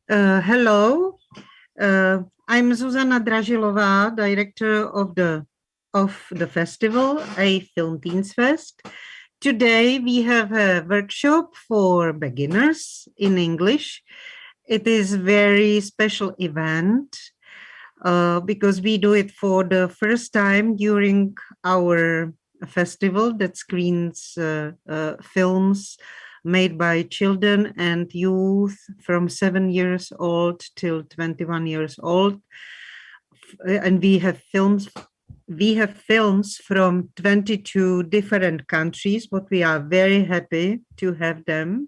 Hello, I'm Zuzana Dražilová, director of the festival A-FilmTeensFest. Today we have a workshop for beginners in English. It is a very special event because we do it for the first time during our festival that screens films made by children and youth from 7 years old till 21 years old. And we have films from 22 different countries, but we are very happy to have them.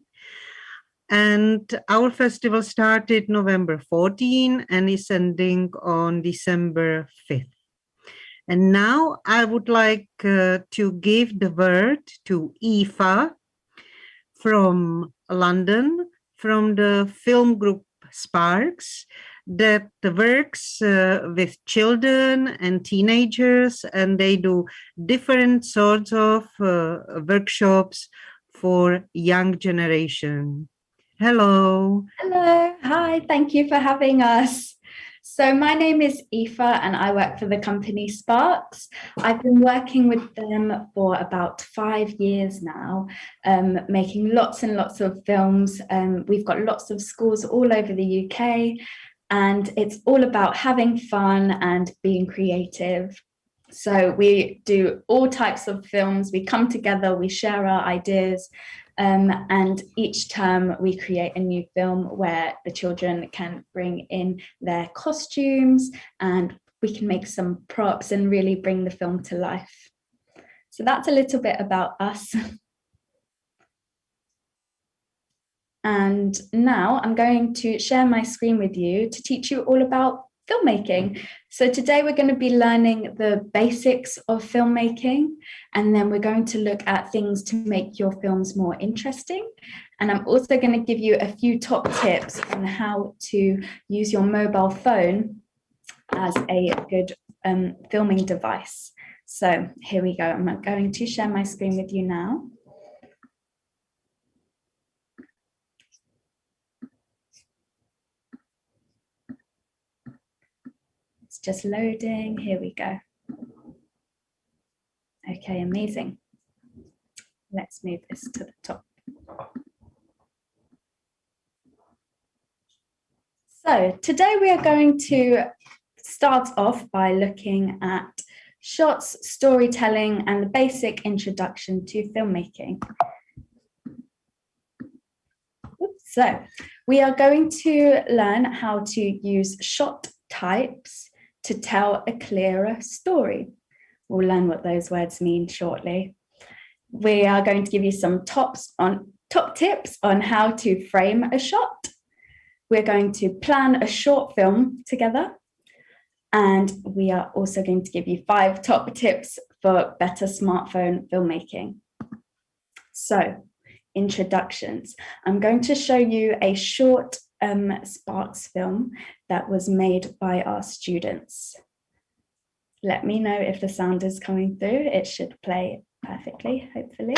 And our festival started November 14 and is ending on December 5th. And now I would like to give the word to Eva from London, from the film group SPARKS, that works with children and teenagers, and they do different sorts of workshops for young generation. Hello. Hello. Hi. Thank you for having us. So my name is Aoife and I work for the company SPARKS. I've been working with them for about 5 years now, making lots and lots of films. We've got lots of schools all over the UK, and it's all about having fun and being creative. So we do all types of films. We come together, we share our ideas, and each term we create a new film where the children can bring in their costumes and we can make some props and really bring the film to life. So that's a little bit about us. And now I'm going to share my screen with you to teach you all about filmmaking. So today we're going to be learning the basics of filmmaking, and then we're going to look at things to make your films more interesting. And I'm also going to give you a few top tips on how to use your mobile phone as a good filming device. So here we go. I'm going to share my screen with you now. Just loading. Here we go. Okay, amazing. Let's move this to the top. So today we are going to start off by looking at shots, storytelling, and the basic introduction to filmmaking. So we are going to learn how to use shot types to tell a clearer story. We'll learn what those words mean shortly. We are going to give you some top tips on how to frame a shot. We're going to plan a short film together. And we are also going to give you 5 top tips for better smartphone filmmaking. So, introductions. I'm going to show you a short SPARKS film that was made by our students. Let me know if the sound is coming through. It should play perfectly, hopefully.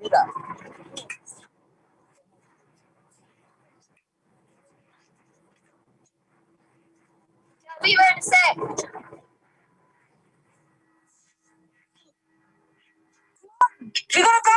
Tell me what to say. You gotta go!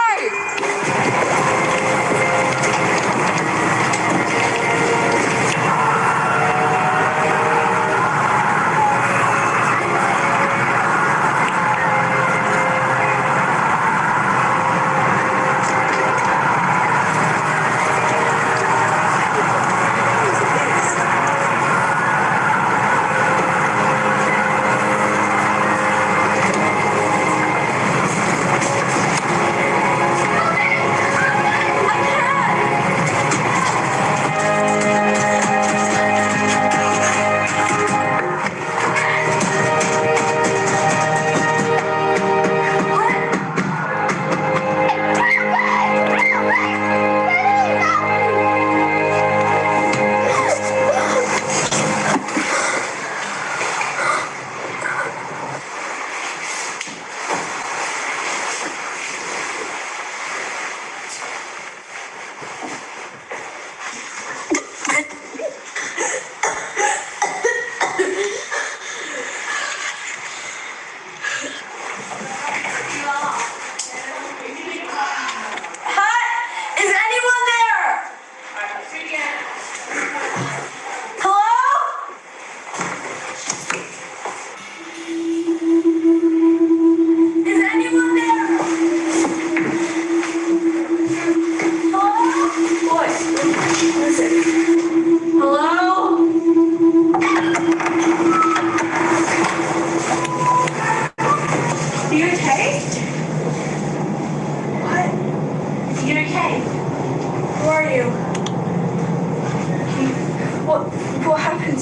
What happened?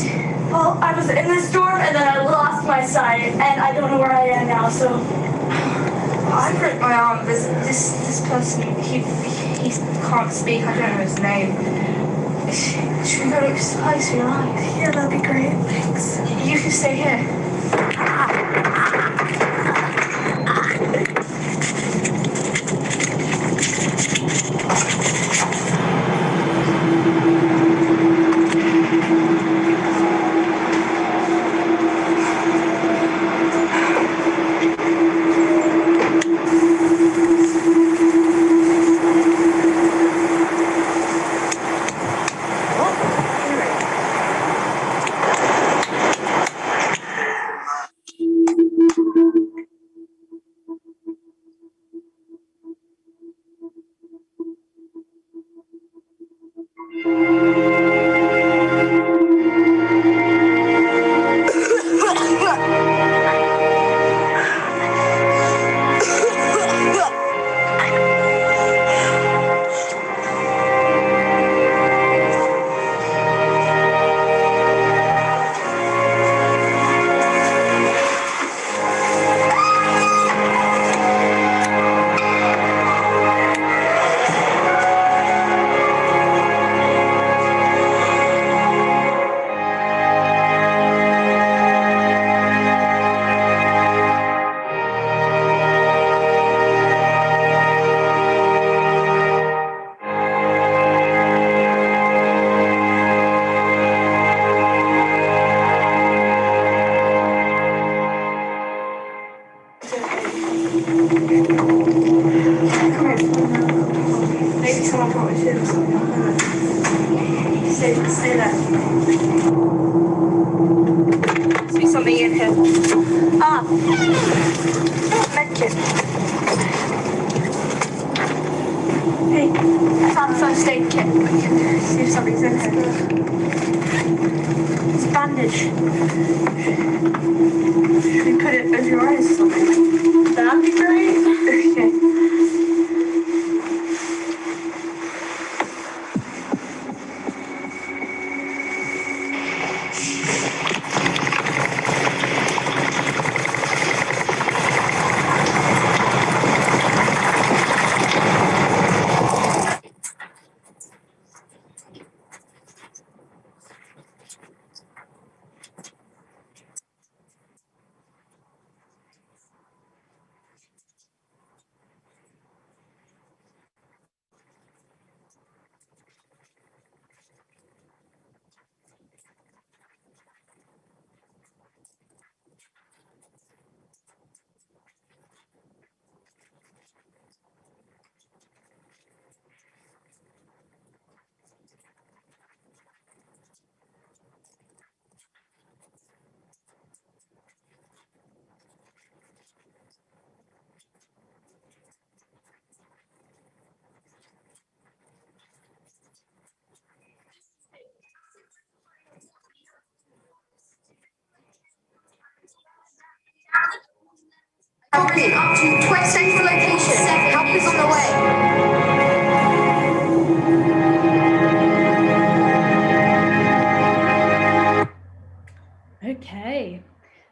Well, I was in the storm and then I lost my sight and I don't know where I am now, so I broke my arm. This person, he can't speak, I don't know his name. Should we go to his place for your eyes? Yeah, that'd be great, thanks. You can stay here. Maybe someone brought his food or something. Stay there. Must be something in here. Ah! Medkit. Hey, I found the first aid kit. See if something's in here. It's a bandage. Should we put it over your eyes or something? That'd be great. Okay. moving up to 20 central location. Help is on the way. Okay,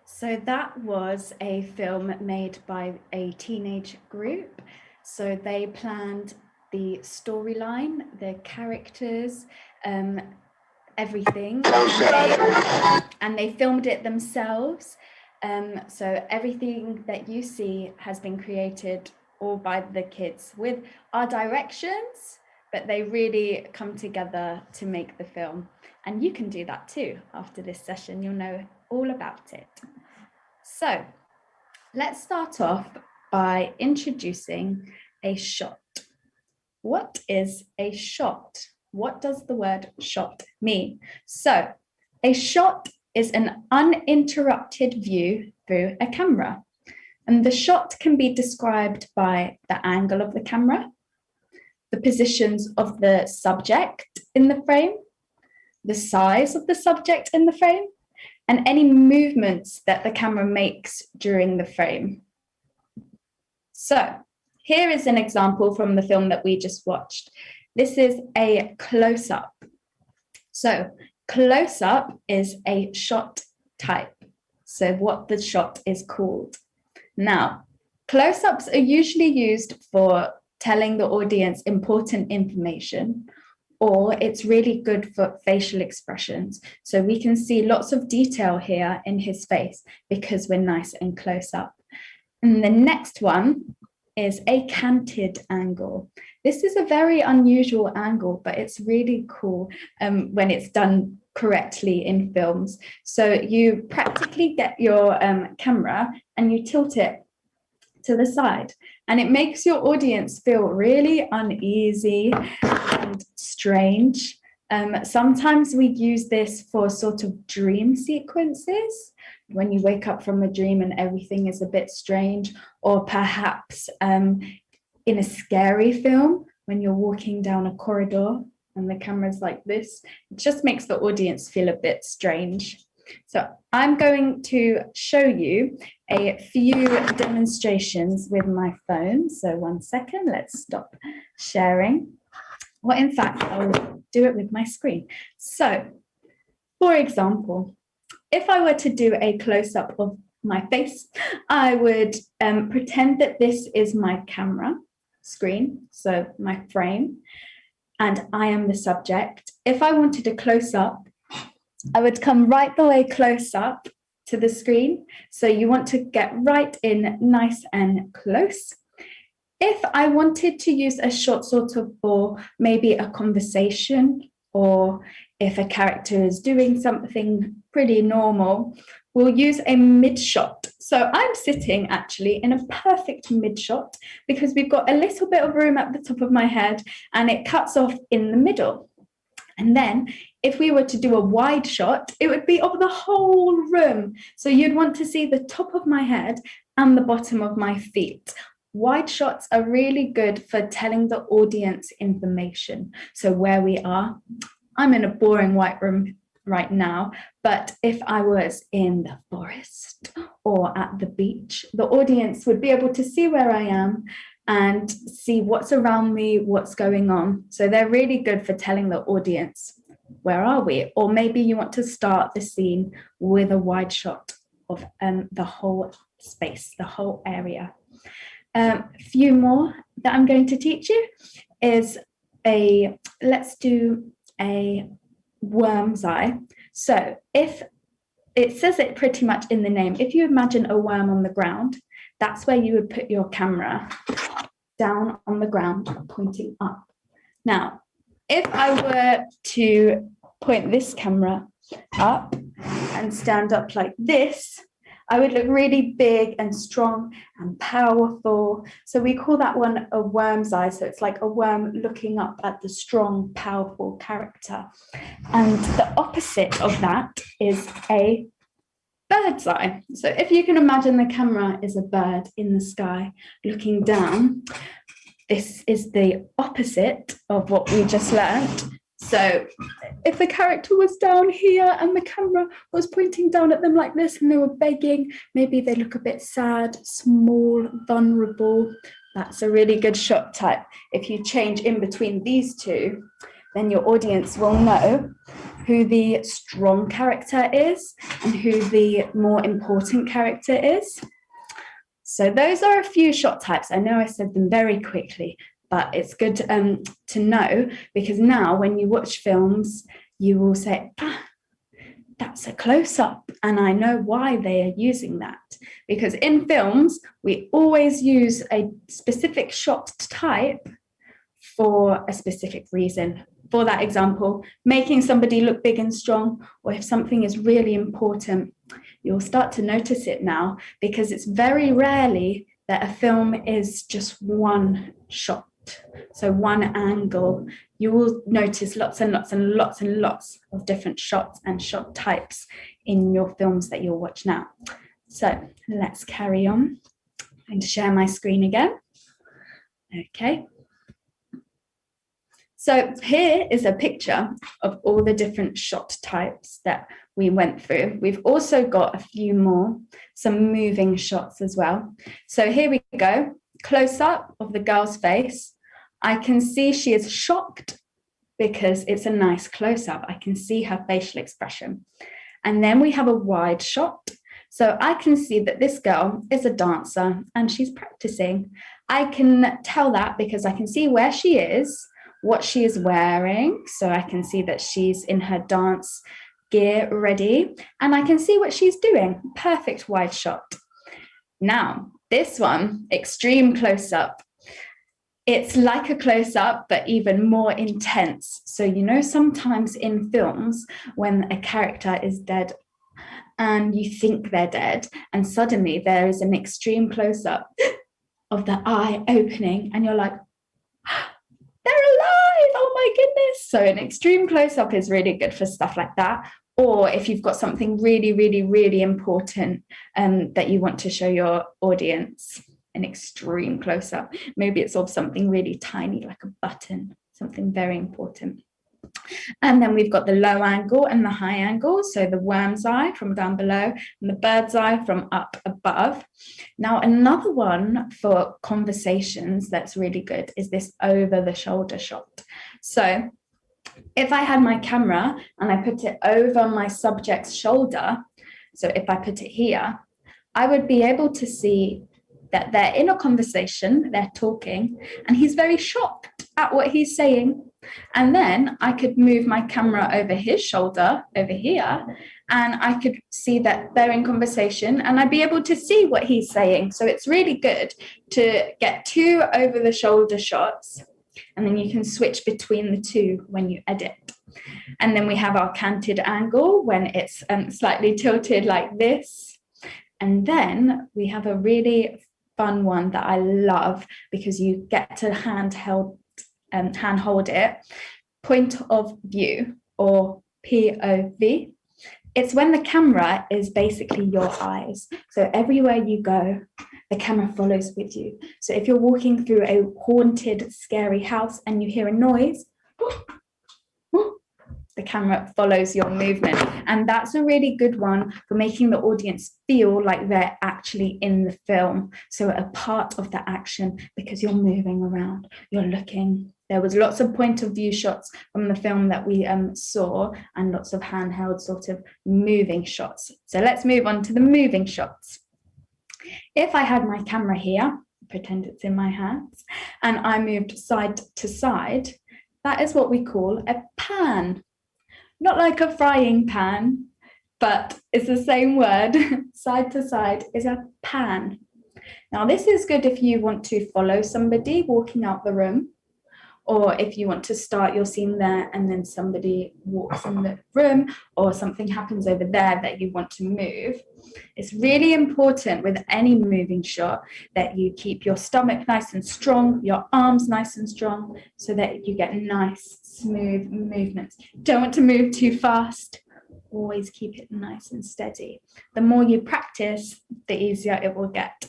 so that was a film made by a teenage group. So they planned the storyline, the characters, everything, and they filmed it themselves. So everything that you see has been created all by the kids with our directions, but they really come together to make the film. And you can do that too. After this session, you'll know all about it. So let's start off by introducing a shot. What is a shot? What does the word shot mean? So a shot is an uninterrupted view through a camera. And the shot can be described by the angle of the camera, the positions of the subject in the frame, the size of the subject in the frame, and any movements that the camera makes during the frame. So here is an example from the film that we just watched. This is a close-up. So close-up is a shot type. So what the shot is called. Now, close-ups are usually used for telling the audience important information, or it's really good for facial expressions. So we can see lots of detail here in his face because we're nice and close up. And the next one is a canted angle. This is a very unusual angle, but it's really cool when it's done correctly in films. So you practically get your camera and you tilt it to the side, and it makes your audience feel really uneasy and strange. Sometimes we use this for sort of dream sequences, when you wake up from a dream and everything is a bit strange, or perhaps in a scary film, when you're walking down a corridor and the camera's like this. It just makes the audience feel a bit strange. So I'm going to show you a few demonstrations with my phone. So 1 second, let's stop sharing. Well, in fact, I'll do it with my screen. So, for example, if I were to do a close-up of my face, I would pretend that this is my camera screen, so my frame, and I am the subject. If I wanted a close-up, I would come right the way close up to the screen. So you want to get right in nice and close. If I wanted to use a shot sort of for maybe a conversation, or if a character is doing something pretty normal, we'll use a mid shot. So I'm sitting actually in a perfect mid shot because we've got a little bit of room at the top of my head and it cuts off in the middle. And then if we were to do a wide shot, it would be of the whole room. So you'd want to see the top of my head and the bottom of my feet. Wide shots are really good for telling the audience information. So where we are, I'm in a boring white room right now, but if I was in the forest or at the beach, the audience would be able to see where I am and see what's around me, what's going on. So they're really good for telling the audience, where are we? Or maybe you want to start the scene with a wide shot of the whole space, the whole area. A few more that I'm going to teach you is let's do a worm's eye. So if it says it pretty much in the name, if you imagine a worm on the ground, that's where you would put your camera, down on the ground, pointing up. Now, if I were to point this camera up and stand up like this, I would look really big and strong and powerful. So we call that one a worm's eye. So it's like a worm looking up at the strong, powerful character. And the opposite of that is a bird's eye. So if you can imagine the camera is a bird in the sky looking down, this is the opposite of what we just learned. So if the character was down here and the camera was pointing down at them like this and they were begging, maybe they look a bit sad, small, vulnerable. That's a really good shot type. If you change in between these two, then your audience will know who the strong character is and who the more important character is. So those are a few shot types. I know I said them very quickly, but it's good to know, because now when you watch films, you will say, that's a close-up, and I know why they are using that. Because in films, we always use a specific shot type for a specific reason. For that example, making somebody look big and strong, or if something is really important, you'll start to notice it now, because it's very rarely that a film is just one shot. So one angle. You will notice lots and lots and lots and lots of different shots and shot types in your films that you'll watch now. So let's carry on. I'm going to share my screen again. Okay. So here is a picture of all the different shot types that we went through. We've also got a few more, some moving shots as well. So here we go, close up of the girl's face. I can see she is shocked because it's a nice close-up. I can see her facial expression. And then we have a wide shot. So I can see that this girl is a dancer and she's practicing. I can tell that because I can see where she is, what she is wearing. So I can see that she's in her dance gear ready, and I can see what she's doing. Perfect wide shot. Now, this one, extreme close-up. It's like a close-up, but even more intense. So, you know, sometimes in films, when a character is dead and you think they're dead, and suddenly there is an extreme close-up of the eye opening, and you're like, they're alive, oh my goodness. So an extreme close-up is really good for stuff like that. Or if you've got something really, really, really important that you want to show your audience, an extreme close-up. Maybe it's of something really tiny, like a button, something very important. And then we've got the low angle and the high angle. So the worm's eye from down below and the bird's eye from up above. Now, another one for conversations that's really good is this over the shoulder shot. So if I had my camera and I put it over my subject's shoulder, so if I put it here, I would be able to see that they're in a conversation, they're talking, and he's very shocked at what he's saying. And then I could move my camera over his shoulder, over here, and I could see that they're in conversation, and I'd be able to see what he's saying. So it's really good to get two over the shoulder shots, and then you can switch between the two when you edit. And then we have our canted angle when it's slightly tilted like this. And then we have a really fun one that I love because you get to handhold it, point of view, or POV. It's when the camera is basically your eyes. So everywhere you go, the camera follows with you. So if you're walking through a haunted, scary house and you hear a noise, the camera follows your movement. And that's a really good one for making the audience feel like they're actually in the film. So a part of the action, because you're moving around, you're looking. There was lots of point of view shots from the film that we saw, and lots of handheld sort of moving shots. So let's move on to the moving shots. If I had my camera here, pretend it's in my hands, and I moved side to side, that is what we call a pan. Not like a frying pan, but it's the same word. Side to side is a pan. Now, this is good if you want to follow somebody walking out the room, or if you want to start your scene there and then somebody walks in the room, or something happens over there that you want to move. It's really important with any moving shot that you keep your stomach nice and strong, your arms nice and strong, so that you get nice, smooth movements. Don't want to move too fast. Always keep it nice and steady. The more you practice, the easier it will get.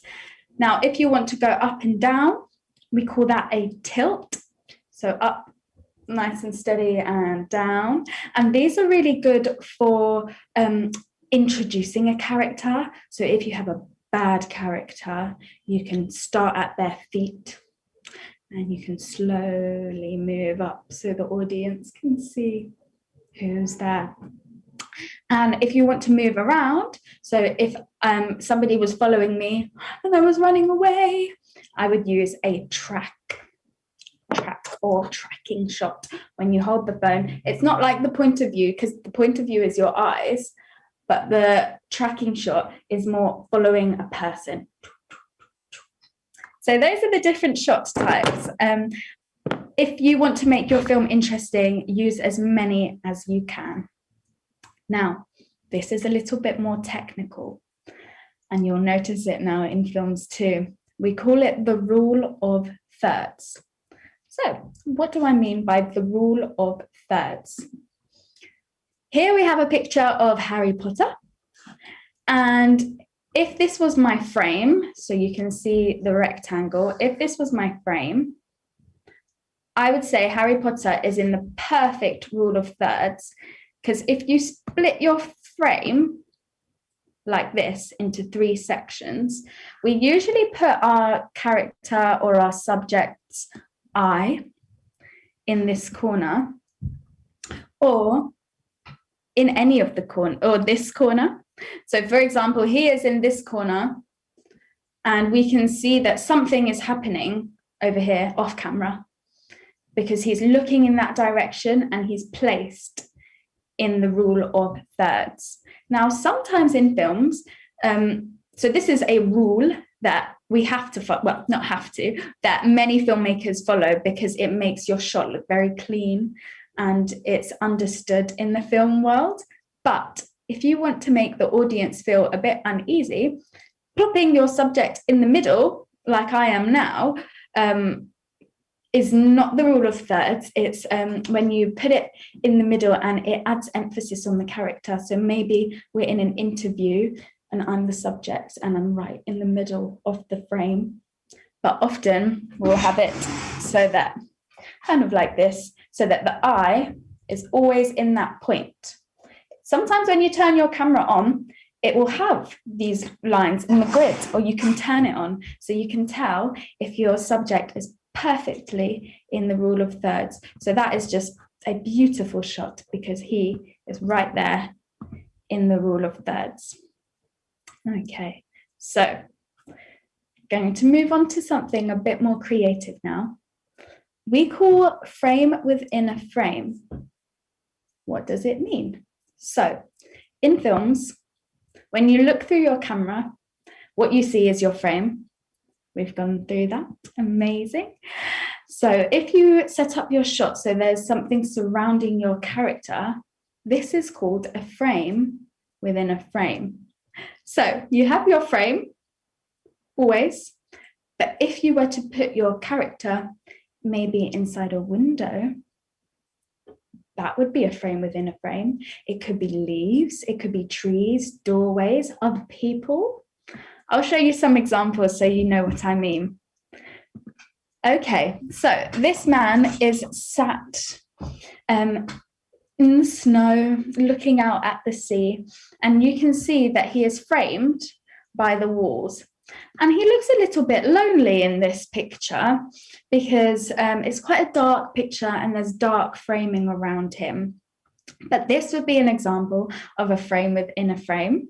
Now, if you want to go up and down, we call that a tilt. So up nice and steady and down. And these are really good for introducing a character. So if you have a bad character, you can start at their feet and you can slowly move up so the audience can see who's there. And if you want to move around, so if somebody was following me and I was running away, I would use a track or tracking shot. When you hold the phone, it's not like the point of view, because the point of view is your eyes, but the tracking shot is more following a person. So those are the different shot types. If you want to make your film interesting, use as many as you can. Now, this is a little bit more technical, and you'll notice it now in films too. We call it the rule of thirds. So, what do I mean by the rule of thirds? Here we have a picture of Harry Potter. And if this was my frame, so you can see the rectangle, if this was my frame, I would say Harry Potter is in the perfect rule of thirds, because if you split your frame like this into 3 sections, we usually put our character or our subject's eye in this corner, or in any of the corner, or this corner. So for example, he is in this corner, and we can see that something is happening over here off camera because he's looking in that direction and he's placed in the rule of thirds. Now, sometimes in films, so this is a rule that we have to, well, not have to, that many filmmakers follow because it makes your shot look very clean and it's understood in the film world. But if you want to make the audience feel a bit uneasy, plopping your subject in the middle, like I am now, is not the rule of thirds. It's when you put it in the middle and it adds emphasis on the character. So maybe we're in an interview and I'm the subject and I'm right in the middle of the frame. But often we'll have it so that, kind of like this, so that the eye is always in that point. Sometimes when you turn your camera on, it will have these lines in the grid, or you can turn it on so you can tell if your subject is perfectly in the rule of thirds. So that is just a beautiful shot because he is right there in the rule of thirds. Okay, so going to move on to something a bit more creative now. We call frame within a frame. What does it mean? So in films, when you look through your camera, what you see is your frame. We've gone through that. Amazing. So if you set up your shot so there's something surrounding your character, this is called a frame within a frame. So you have your frame always, but if you were to put your character maybe inside a window, that would be a frame within a frame. It could be leaves, it could be trees, doorways, other people. I'll show you some examples so you know what I mean. Okay, so this man is sat in the snow, looking out at the sea, and you can see that he is framed by the walls. And he looks a little bit lonely in this picture because it's quite a dark picture and there's dark framing around him. But this would be an example of a frame within a frame.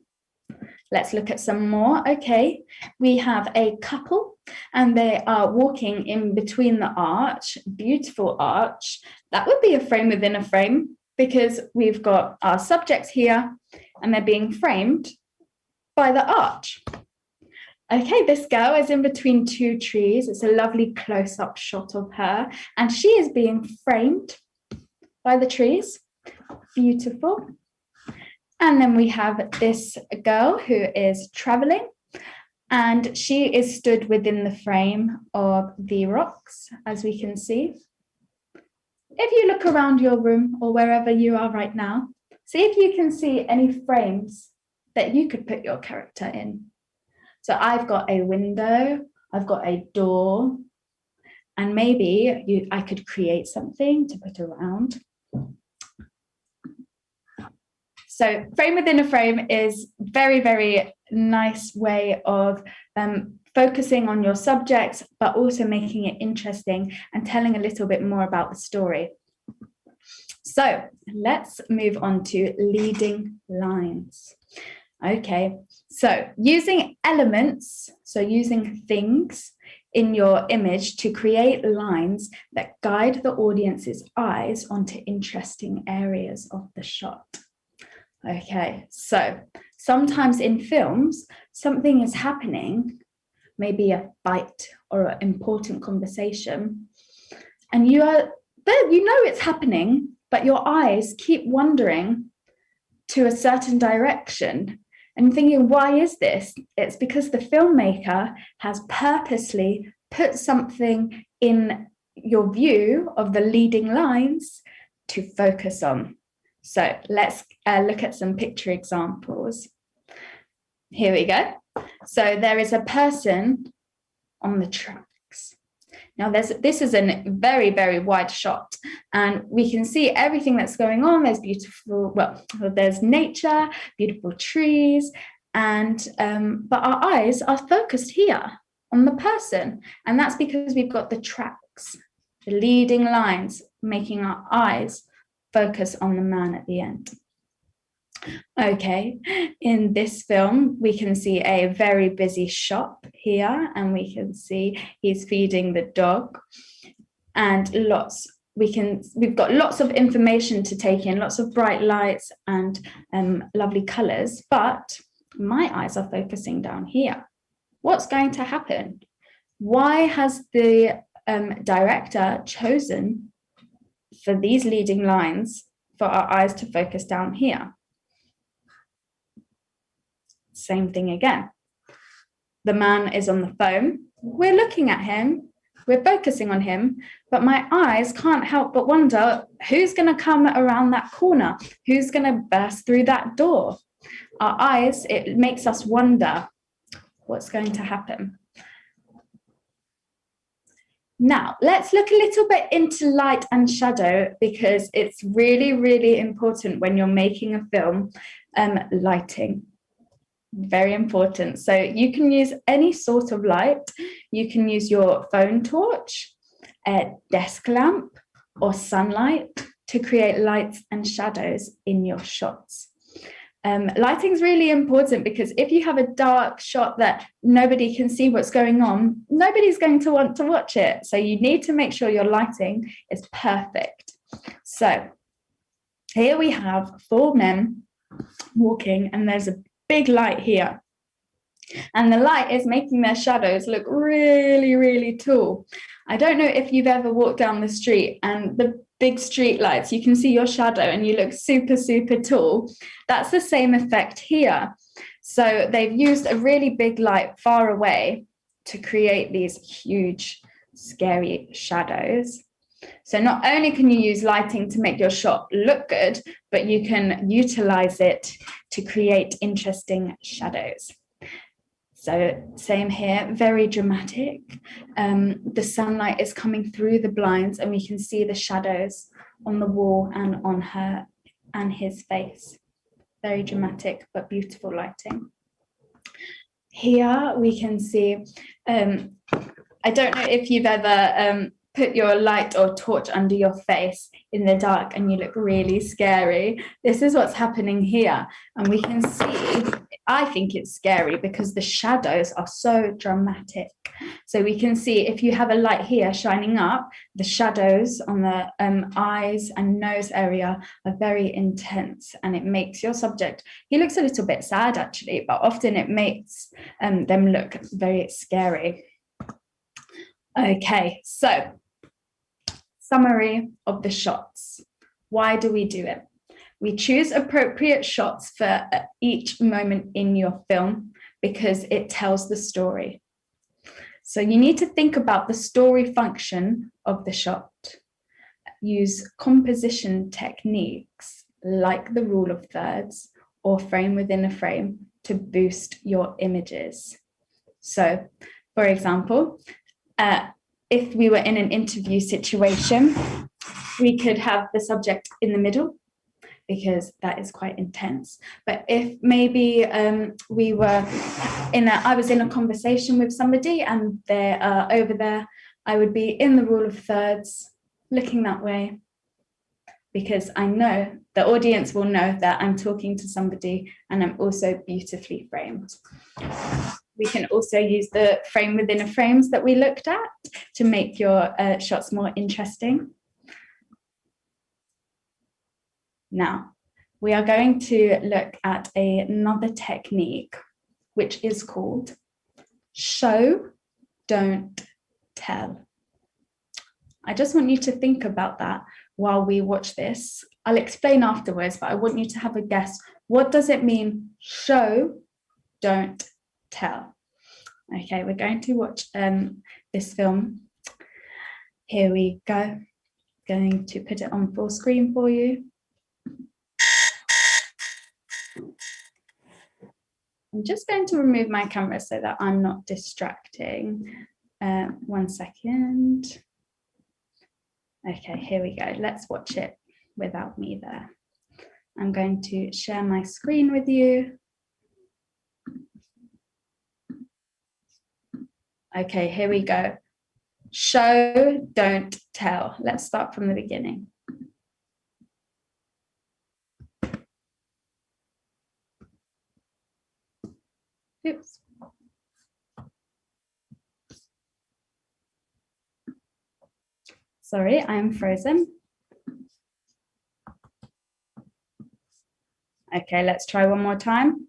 Let's look at some more. Okay, we have a couple and they are walking in between the arch, beautiful arch. That would be a frame within a frame because we've got our subjects here and they're being framed by the arch. Okay, this girl is in between 2 trees. It's a lovely close-up shot of her and she is being framed by the trees. Beautiful. And then we have this girl who is traveling and she is stood within the frame of the rocks, as we can see. If you look around your room or wherever you are right now, see if you can see any frames that you could put your character in. So I've got a window, I've got a door, And maybe I could create something to put around. So frame within a frame is very, very nice way of focusing on your subject, but also making it interesting and telling a little bit more about the story. So let's move on to leading lines. Okay, so using elements, so using things in your image to create lines that guide the audience's eyes onto interesting areas of the shot. Okay, so sometimes in films, something is happening, maybe a fight or an important conversation, and you know it's happening, but your eyes keep wandering to a certain direction and thinking, why is this? It's because the filmmaker has purposely put something in your view of the leading lines to focus on. So let's look at some picture examples. Here we go. So there is a person on the tracks. Now this is a very, very wide shot, and we can see everything that's going on. There's beautiful, there's nature, beautiful trees, and but our eyes are focused here on the person, and that's because we've got the tracks, the leading lines, making our eyes focus on the man at the end. Okay, in this film, we can see a very busy shop here, and we can see he's feeding the dog, and we've got lots of information to take in, lots of bright lights and lovely colors, but my eyes are focusing down here. What's going to happen? Why has the director chosen for these leading lines for our eyes to focus down here? Same thing again. The man is on the phone. We're looking at him. We're focusing on him. But my eyes can't help but wonder, who's going to come around that corner? Who's going to burst through that door? Our eyes, it makes us wonder what's going to happen. Now, let's look a little bit into light and shadow, because it's really, really important when you're making a film, lighting. Very important. So you can use any sort of light. You can use your phone torch, a desk lamp, or sunlight to create lights and shadows in your shots. Lighting is really important, because if you have a dark shot that nobody can see what's going on, nobody's going to want to watch it. So you need to make sure your lighting is perfect. So here we have 4 men walking, and there's a big light here, and the light is making their shadows look really, really tall. I don't know if you've ever walked down the street and the big street lights, you can see your shadow and you look super, super tall. That's the same effect here. So they've used a really big light far away to create these huge, scary shadows. So not only can you use lighting to make your shot look good, but you can utilize it to create interesting shadows. So same here, very dramatic. The sunlight is coming through the blinds, and we can see the shadows on the wall and on her and his face. Very dramatic, but beautiful lighting. Here we can see, I don't know if you've ever put your light or torch under your face in the dark and you look really scary. This is what's happening here. And we can see, I think it's scary because the shadows are so dramatic. So we can see if you have a light here shining up, the shadows on the eyes and nose area are very intense, and it makes your subject, he looks a little bit sad actually, but often it makes them look very scary. Okay, so summary of the shots. Why do we do it? We choose appropriate shots for each moment in your film because it tells the story. So you need to think about the story function of the shot. Use composition techniques like the rule of thirds or frame within a frame to boost your images. So, for example, if we were in an interview situation, we could have the subject in the middle, because that is quite intense. But if maybe I was in a conversation with somebody and they're over there, I would be in the rule of thirds, looking that way, because I know the audience will know that I'm talking to somebody and I'm also beautifully framed. We can also use the frame within a frames that we looked at to make your shots more interesting. Now, we are going to look at another technique, which is called show, don't tell. I just want you to think about that while we watch this. I'll explain afterwards, but I want you to have a guess. What does it mean, show, don't tell? Okay, we're going to watch this film. Here we go. Going to put it on full screen for you. I'm just going to remove my camera so that I'm not distracting. 1 second. Okay, here we go. Let's watch it without me there. I'm going to share my screen with you. Okay, here we go. Show, don't tell. Let's start from the beginning. Oops. Sorry, I'm frozen. Okay, let's try one more time.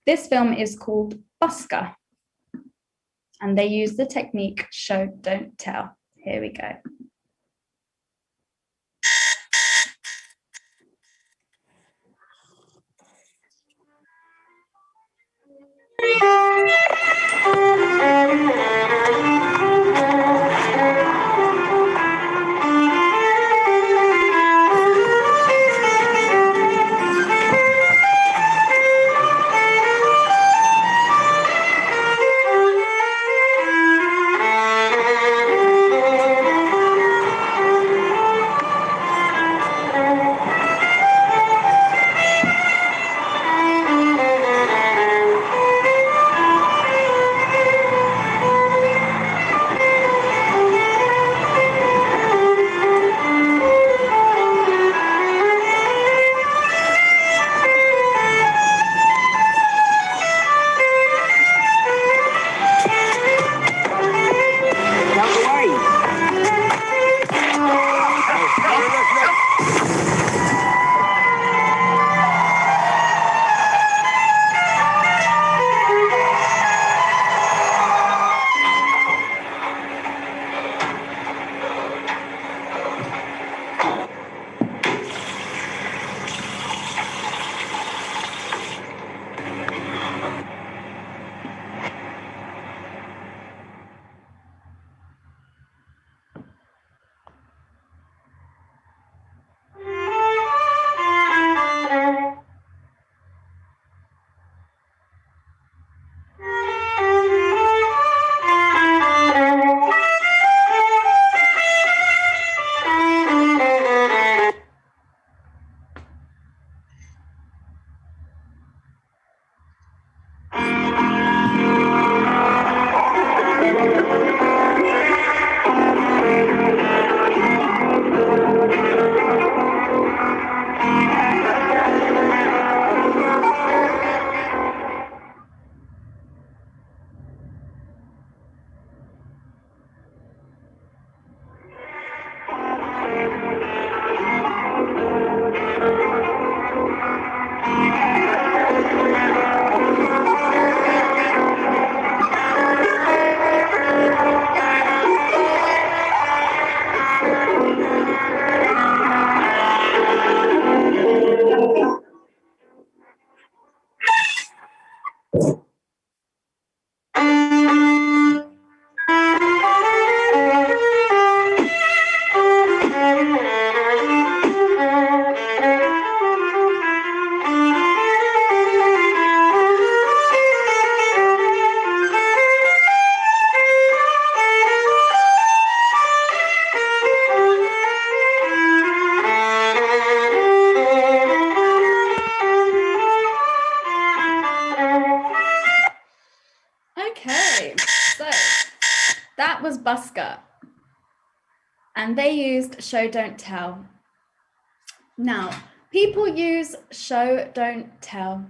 This film is called Busker, and they use the technique show, don't tell. Here we go. busker. And they used show, don't tell. Now, people use show, don't tell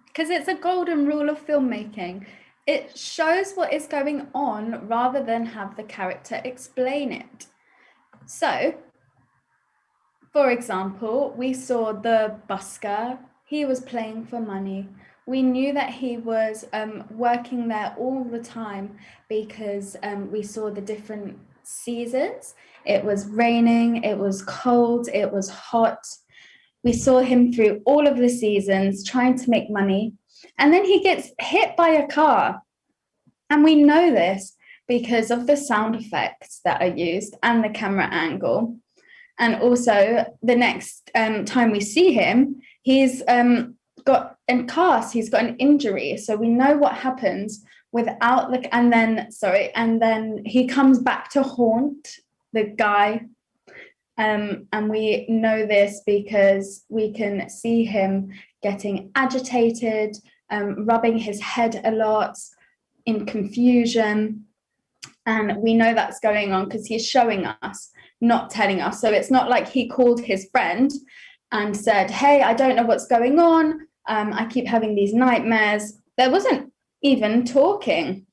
because it's a golden rule of filmmaking. It shows what is going on rather than have the character explain it. So, for example, we saw the busker. He was playing for money. We knew that he was working there all the time because we saw the different seasons. It was raining, it was cold, it was hot. We saw him through all of the seasons trying to make money. And then he gets hit by a car. And we know this because of the sound effects that are used and the camera angle. And also the next time we see him, he's got a cast, he's got an injury. So we know what happens without the, and then he comes back to haunt the guy. And we know this because we can see him getting agitated, rubbing his head a lot, in confusion. And we know that's going on because he's showing us, not telling us. So it's not like he called his friend and said, hey, I don't know what's going on. I keep having these nightmares. There wasn't even talking.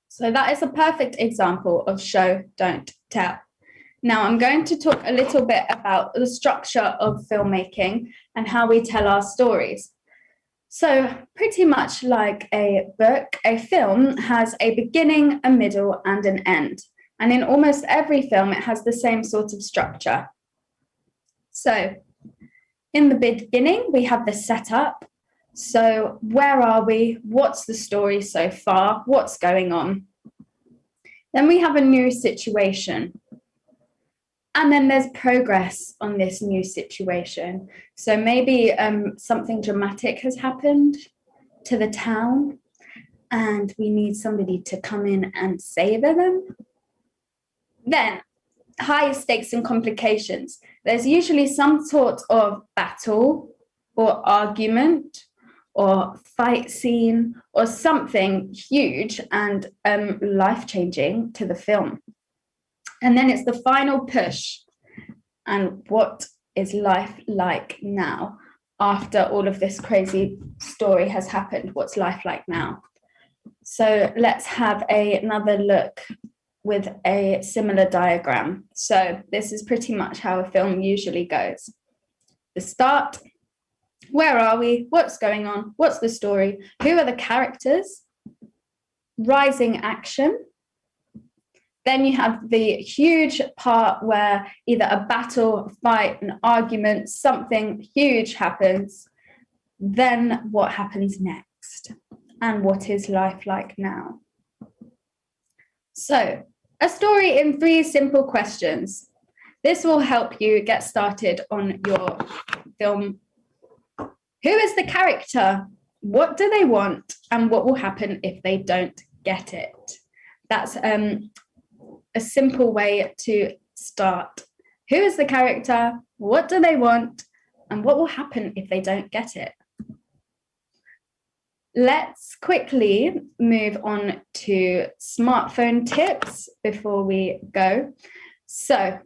So that is a perfect example of show, don't tell. Now I'm going to talk a little bit about the structure of filmmaking and how we tell our stories. So pretty much like a book, a film has a beginning, a middle, and an end. And in almost every film, it has the same sort of structure. So in the beginning, we have the setup. So where are we? What's the story so far? What's going on? Then we have a new situation. And then there's progress on this new situation. So maybe something dramatic has happened to the town and we need somebody to come in and save them. Then high stakes and complications. There's usually some sort of battle or argument or fight scene or something huge and life-changing to the film. And then it's the final push. And what is life like now? After all of this crazy story has happened, what's life like now? So let's have another look with a similar diagram. So this is pretty much how a film usually goes. The start, where are we? What's going on? What's the story? Who are the characters? Rising action. Then you have the huge part where either a battle, a fight, an argument, something huge happens. Then what happens next? And what is life like now? So, a story in 3 simple questions. This will help you get started on your film. Who is the character? What do they want? And what will happen if they don't get it? That's a simple way to start. Who is the character? What do they want? And what will happen if they don't get it? Let's quickly move on to smartphone tips before we go. So,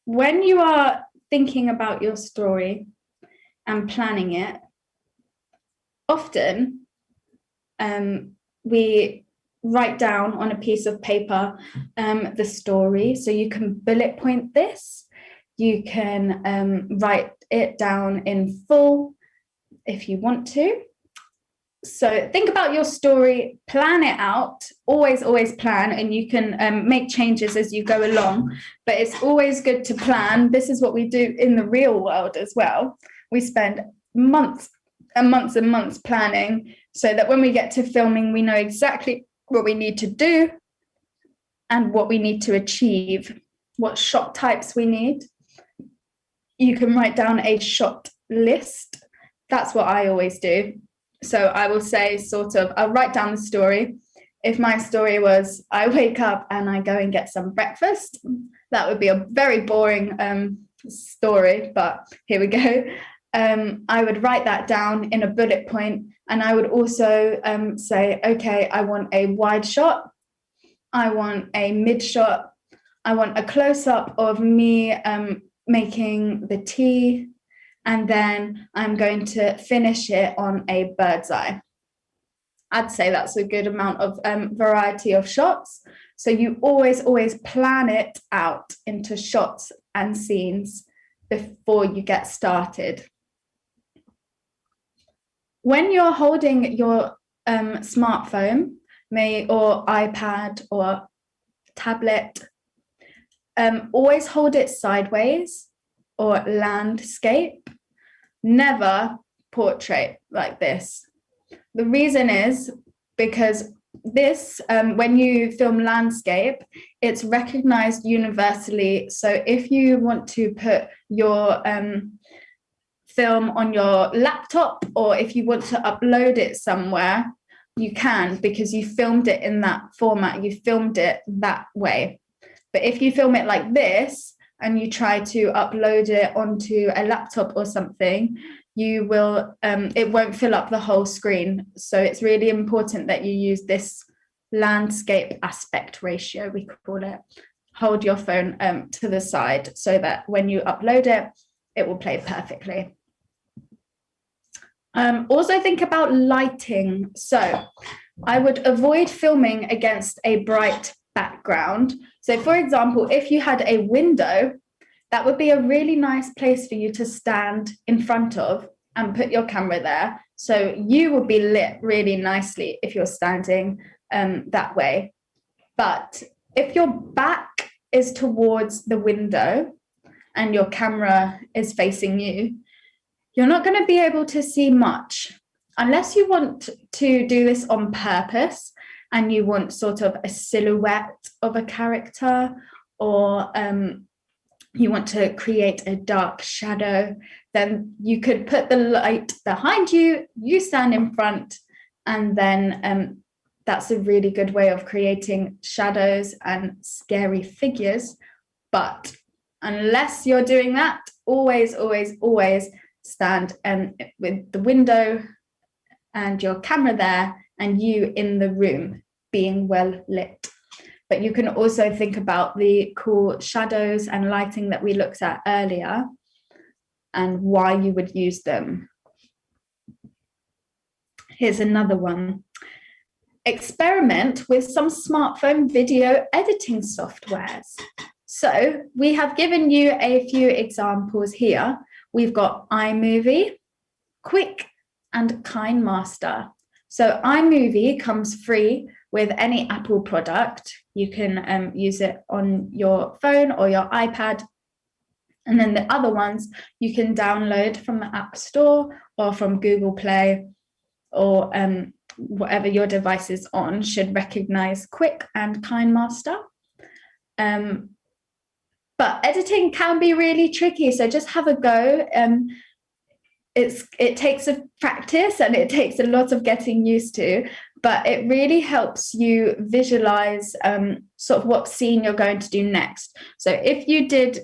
when you are thinking about your story and planning it, often we write down on a piece of paper the story. So you can bullet point this. You can write it down in full if you want to. So think about your story, plan it out, always plan, and you can make changes as you go along. But it's always good to plan. This is what we do in the real world as well. We spend months and months and months planning so that when we get to filming, we know exactly what we need to do and what we need to achieve, what shot types we need. You can write down a shot list. That's what I always do. So I will say I'll write down the story. If my story was, I wake up and I go and get some breakfast, that would be a very boring story, but here we go. I would write that down in a bullet point, and I would also say, okay, I want a wide shot, I want a mid shot, I want a close-up of me making the tea, and then I'm going to finish it on a bird's eye. I'd say that's a good amount of variety of shots. So you always plan it out into shots and scenes before you get started. When you're holding your smartphone, or iPad or tablet, always hold it sideways or landscape, never portrait like this. The reason is because this, when you film landscape, it's recognized universally. So if you want to put your film on your laptop, or if you want to upload it somewhere, you can, because you filmed it in that format, you filmed it that way. But if you film it like this and you try to upload it onto a laptop or something, you will, it won't fill up the whole screen. So it's really important that you use this landscape aspect ratio, we call it. Hold your phone to the side so that when you upload it, it will play perfectly. Also think about lighting. So I would avoid filming against a bright background. So for example, if you had a window, that would be a really nice place for you to stand in front of and put your camera there. So you will be lit really nicely if you're standing that way. But if your back is towards the window and your camera is facing you, you're not going to be able to see much unless you want to do this on purpose and you want sort of a silhouette of a character, or you want to create a dark shadow, then you could put the light behind you, you stand in front, and then that's a really good way of creating shadows and scary figures. But unless you're doing that, always stand with the window and your camera there and you in the room being well lit. But you can also think about the cool shadows and lighting that we looked at earlier and why you would use them. Here's another one. Experiment with some smartphone video editing softwares. So we have given you a few examples here. We've got iMovie, Quick, and KineMaster. So iMovie comes free with any Apple product. You can use it on your phone or your iPad. And then the other ones you can download from the App Store or from Google Play, or whatever your device is on should recognize Quick and KineMaster. But editing can be really tricky, so just have a go. It takes a practice and it takes a lot of getting used to, but it really helps you visualize sort of what scene you're going to do next. So if you did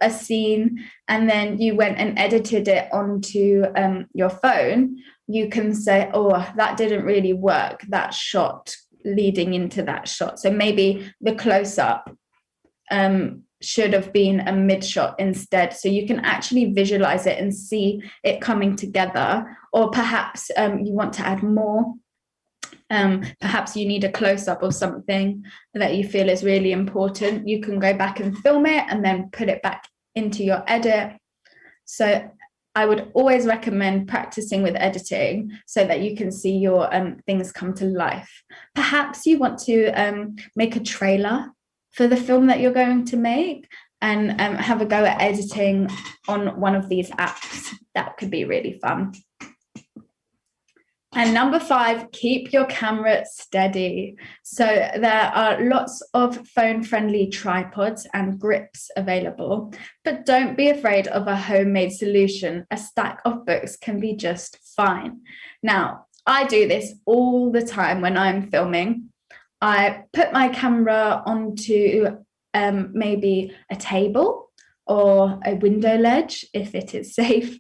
a scene and then you went and edited it onto your phone, you can say, oh, that didn't really work, that shot leading into that shot. So maybe the close-up should have been a mid shot instead, so you can actually visualize it and see it coming together. Or perhaps you want to add more, perhaps you need a close-up of something that you feel is really important. You can go back and film it and then put it back into your edit. So I would always recommend practicing with editing so that you can see your things come to life. Perhaps you want to make a trailer for the film that you're going to make and have a go at editing on one of these apps. That could be really fun. And number 5, keep your camera steady. So there are lots of phone-friendly tripods and grips available, but don't be afraid of a homemade solution. A stack of books can be just fine. Now, I do this all the time when I'm filming. I put my camera onto maybe a table or a window ledge if it is safe.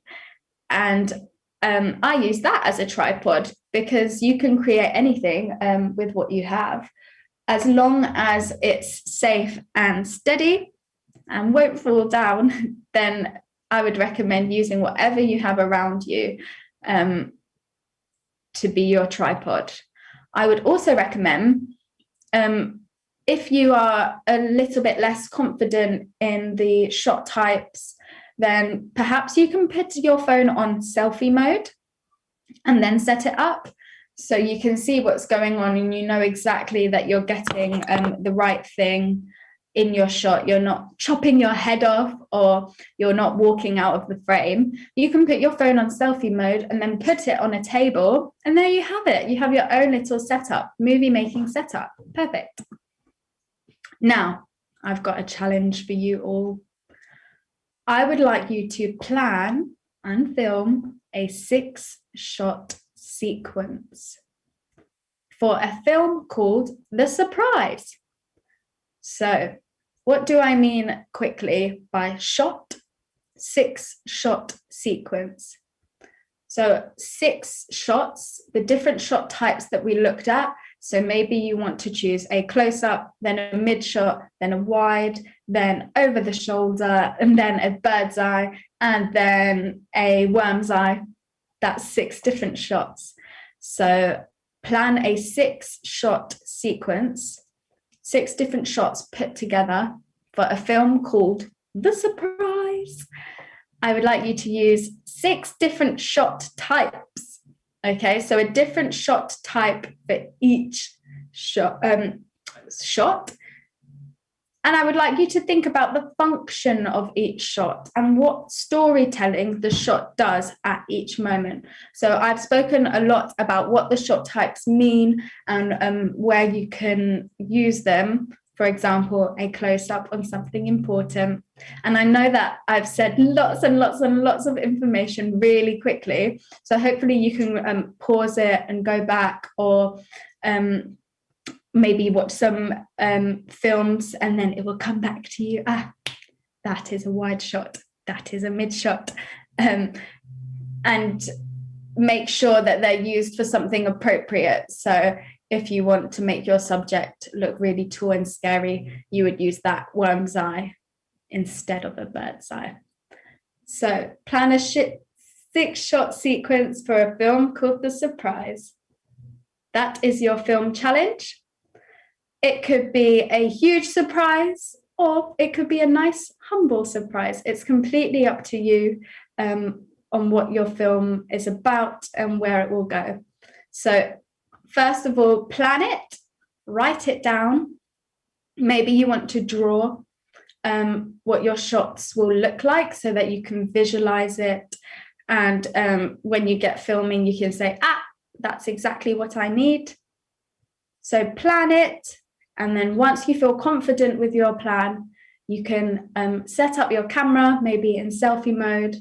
And I use that as a tripod because you can create anything with what you have, as long as it's safe and steady and won't fall down. Then I would recommend using whatever you have around you to be your tripod. I would also recommend, if you are a little bit less confident in the shot types, then perhaps you can put your phone on selfie mode and then set it up so you can see what's going on and you know exactly that you're getting the right thing in your shot. You're not chopping your head off or you're not walking out of the frame. You can put your phone on selfie mode and then put it on a table, and there you have it. You have your own little setup, movie making setup. Perfect. Now, I've got a challenge for you all. I would like you to plan and film a 6-shot sequence for a film called The Surprise. So, what do I mean quickly by shot? 6-shot sequence. So 6 shots, the different shot types that we looked at. So maybe you want to choose a close-up, then a mid-shot, then a wide, then over the shoulder, and then a bird's eye, and then a worm's eye. That's 6 different shots. So plan a 6-shot sequence, 6 different shots put together for a film called The Surprise. I would like you to use 6 different shot types. Okay, so a different shot type for each shot. And I would like you to think about the function of each shot and what storytelling the shot does at each moment. So I've spoken a lot about what the shot types mean and where you can use them. For example, a close-up on something important. And I know that I've said lots and lots and lots of information really quickly. So hopefully you can pause it and go back, or maybe watch some films and then it will come back to you. That is a wide shot. That is a mid shot. And make sure that they're used for something appropriate. So if you want to make your subject look really tall and scary, you would use that worm's eye instead of a bird's eye. So plan a 6-shot sequence for a film called The Surprise. That is your film challenge. It could be a huge surprise, or it could be a nice, humble surprise. It's completely up to you on what your film is about and where it will go. So first of all, plan it, write it down. Maybe you want to draw what your shots will look like so that you can visualize it. And when you get filming, you can say, that's exactly what I need. So plan it. And then once you feel confident with your plan, you can set up your camera, maybe in selfie mode,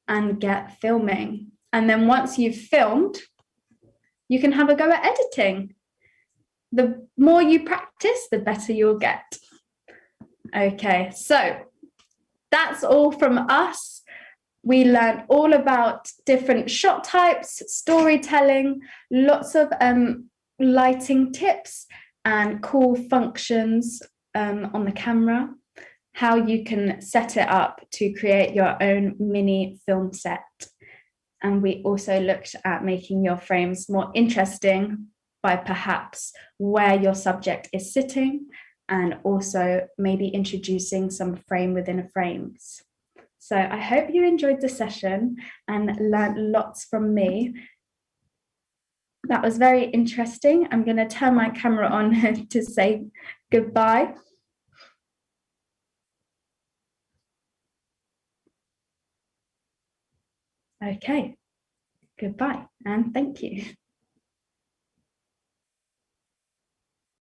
and get filming. And then once you've filmed, you can have a go at editing. The more you practice, the better you'll get. Okay, so that's all from us. We learned all about different shot types, storytelling, lots of lighting tips and cool functions on the camera, how you can set it up to create your own mini film set. And we also looked at making your frames more interesting by perhaps where your subject is sitting, and also maybe introducing some frame within a frames. So I hope you enjoyed the session and learned lots from me. That was very interesting. I'm going to turn my camera on to say goodbye. Okay, goodbye and thank you.